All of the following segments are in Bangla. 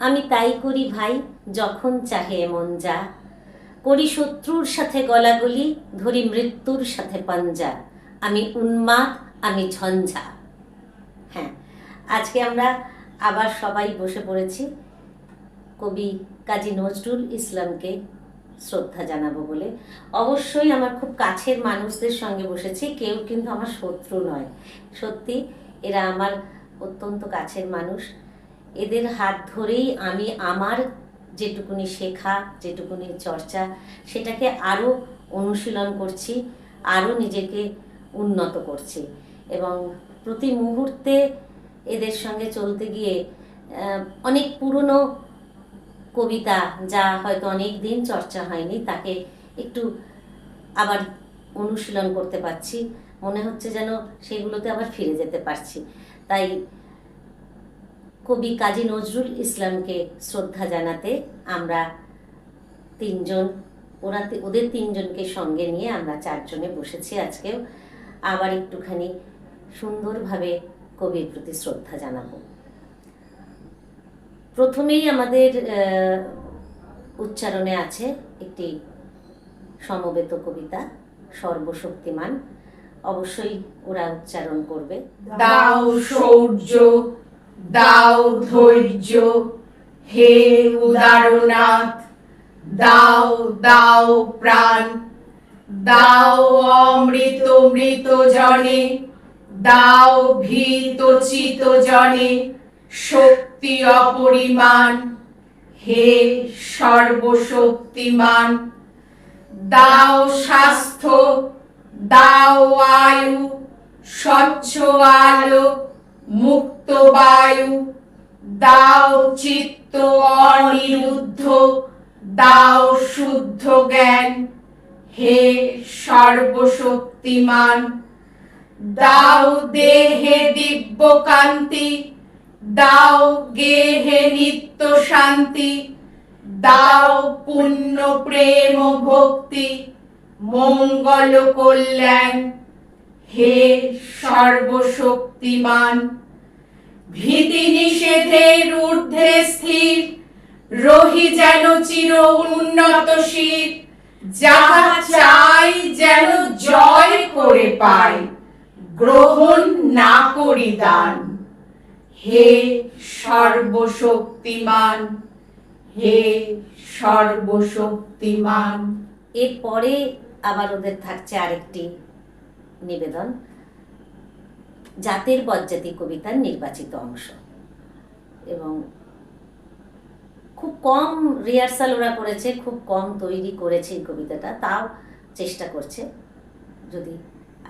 আমি তাই করি ভাই যখন চাহে মন যা, করি শত্রুর সাথে গলাগলি, ধরি মৃত্যুর সাথে পাঞ্জা, আমি উন্মাদ আমি ঝঞ্ঝা। হ্যাঁ, আজকে আমরা আবার সবাই বসে পড়েছি কবি কাজী নজরুল ইসলামকে শ্রদ্ধা জানাবো বলে। অবশ্যই আমার খুব কাছের মানুষদের সঙ্গে বসেছি, কেউ কিন্তু আমার শত্রু নয়। সত্যি এরা আমার অত্যন্ত কাছের মানুষ। এদের হাত ধরেই আমি আমার যেটুকুনি শেখা, যেটুকুনি চর্চা, সেটাকে আরও অনুশীলন করছি, আরও নিজেকে উন্নত করছি। এবং প্রতি মুহূর্তে এদের সঙ্গে চলতে গিয়ে অনেক পুরনো কবিতা যা হয়তো অনেক দিন চর্চা হয়নি, তাকে একটু আবার অনুশীলন করতে পারছি। মনে হচ্ছে যেন সেগুলোতে আবার ফিরে যেতে পারছি। তাই কবি কাজী নজরুল ইসলামকে শ্রদ্ধা জানাতে আমরা ওদের তিনজনকে সঙ্গে নিয়ে আমরা চারজনে বসেছি আজকেও। আবার একটুখানি সুন্দরভাবে কবির প্রতি শ্রদ্ধা জানাবো। প্রথমেই আমাদের উচ্চারণে আছে একটি সমবেত কবিতা, সর্বশক্তিমান। অবশ্যই ওরা উচ্চারণ করবে। দাও শৌর্য, দাও ধৈর্য, হে উদারনাথ, দাও দাও প্রাণ, দাও অমৃত মৃত জনে, দাও ভীত চিত জনে শক্তি অপরিমাণ, হে সর্বশক্তিমান। দাও স্বাস্থ্য, দাও আয়ু, স্বচ্ছ আলো, মুক্ত বায়ু, দাও চিত্ত অনিরুদ্ধ, দাও শুদ্ধ জ্ঞান, হে সর্বশক্তিমান। দাও দেহে দিব্য কান্তি, দাও গেহে নিত্য শান্তি, দাও পুণ্য প্রেম ভক্তি, মঙ্গল কল্যাণ, হে সর্বশক্তিমান। ভীতি নিষেধের ঊর্ধ্বে স্থির, রহি যেন চির উন্নত শির, যাহা চাই যেন জয় করে পাই, গ্রহণ না করি দান, হে সর্বশক্তিমান, হে সর্বশক্তিমান। এরপরে আবার ওদের থাকছে আরেকটি নিবেদন, জাতের বজ্জাতি কবিতার নির্বাচিত অংশ। এবং খুব কম রিহার্সাল ওরা করেছে, খুব কম তৈরি করেছে এই কবিতাটা, তাও চেষ্টা করছে। যদি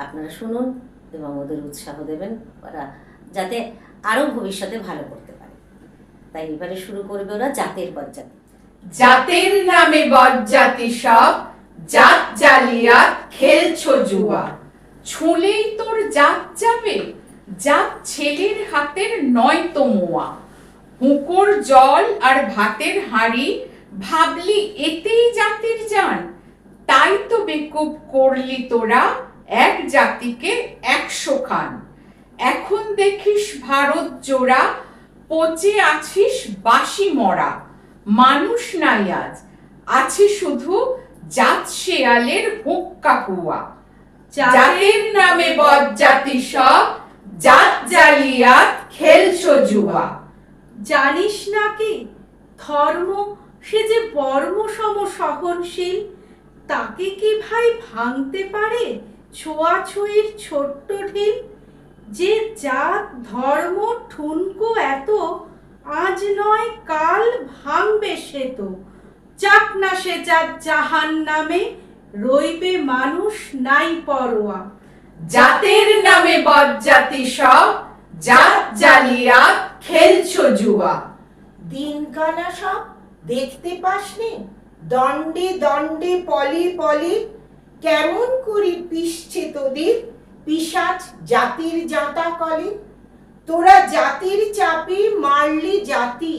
আপনারা শুনুন এবং ওদের উৎসাহ দেবেন, ওরা যাতে আরও ভবিষ্যতে ভালো করতে পারে। তাই এবারে শুরু করবে ওরা জাতের বজ্জাতি। জাতের নামে বজ্জাতি সব, জাত জালিয়াত খেলছো জুয়া, ছুলেই তোর জাত যাবে, জাত ছেলের হাতের নয় তো মোয়া। হুঁকোর জল আর ভাতের হাঁড়ি, ভাবলি এতেই জাতির জান, তাই তো বেকুব করলি তোরা এক জাতিকে 100 খান। এখন দেখিস ভারত জোড়া, পচে আছিস বাসি মরা, মানুষ নাই আজ, আছে শুধু জাত শেয়ালের হুক্কা কুয়া। জাতের নামে বজ্জাতি সব, জাত জালিয়াত খেলছো জুয়া। জানিস না কি ধর্ম সে যে বর্ম সম সহনশীল, তাকে কি ভাই ভাঙতে পারে ছোঁয়াছুঁয়ির ছোট্ট ঢিল। যে জাত ধর্ম ঠুনকো এত, আজ নয় কাল ভাঙবে সে তো। যাক না সে জাত জাহান নামে, রইবে মানুষ নাই পরোয়া। জাতের নামে বজ্জাতি সব, জাত জালিয়াত খেলছো জুয়া। দিনকানা সব দেখতে পাসনি, দণ্ডে দণ্ডে পলি পলি, কেমন করি পিষছে তোদের পিশাচ জাতির জাঁতা কলে। তোরা জাতির চাপে মারলি জাতি,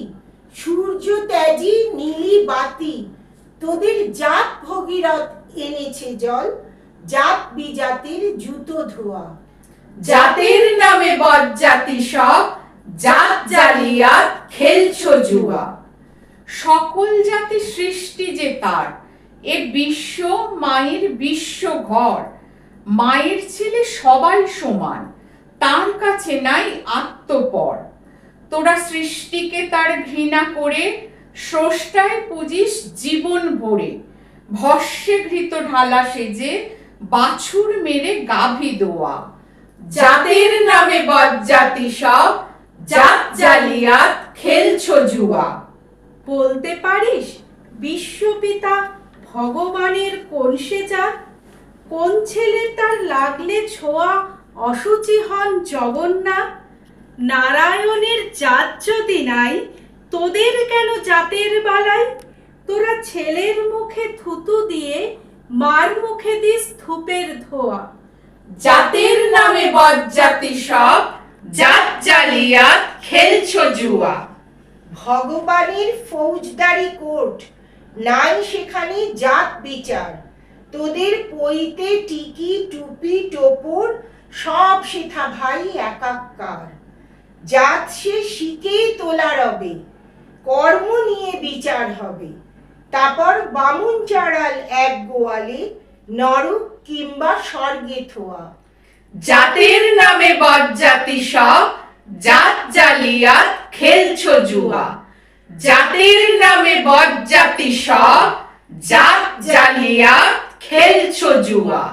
সূর্য ত্যাজি নীলি বাতি। তোদের জাত ভগীরথ এনেছে জল, জাত বিজাতির জুতো ধোয়া। জাতের নামে বজ্জাতি সব, জাত জালিয়াত খেলছো জুয়া। সকল জাতি সৃষ্টি যে তার, এ বিশ্ব মায়ের বিশ্ব ঘর। মায়ের ছেলে সবাই সমান, তার কাছে নাই আত্মপর। তোরা সৃষ্টিকে তার ঘৃণা করে স্রষ্টায় পুজিস জীবন ভরে। ভস্যে ঘৃত ঢালা সেজে বাছুর মেরে গাভী দোয়া। জাতের নামে বজ্জাতি সব, জাত জালিয়াত খেলছো জুয়া। বলতে পারিস বিশ্বপিতা ভগবানের কোন সে জাত? কোন ছেলে তার লাগলে ছোঁয়া অসুচি হন জগন্নাথ? নারায়ণের জাত যদি নাই, তোদের কেন জাতের বালাই? তোরা ছেলের মুখে থুতু দিয়ে মার মুখে দিস ধূপের ধোয়া। জাতের নামে বজ্জাতি সব, জাত জালিয়াত খেলছো জুয়া। ভগবানের ফৌজদারি কোর্ট, নাই সেখানে জাত বিচার। তোদের পইতে টিকি টুপি টোপর, সব সেথা ভাই একাকার। জাত সে শিখেই তোলা রবে, কর্ম নিয়ে বিচার হবে। তারপর বামুন চাড়াল এক গোয়ালে, নরক কিংবা স্বর্গে থোয়া। জাতের নামে বজ্জাতি সব, জাত জালিয়াত খেলছো জুয়া। জাতের নামে বজ্জাতি সব, জাত জালিয়াত খেলছো জুয়া।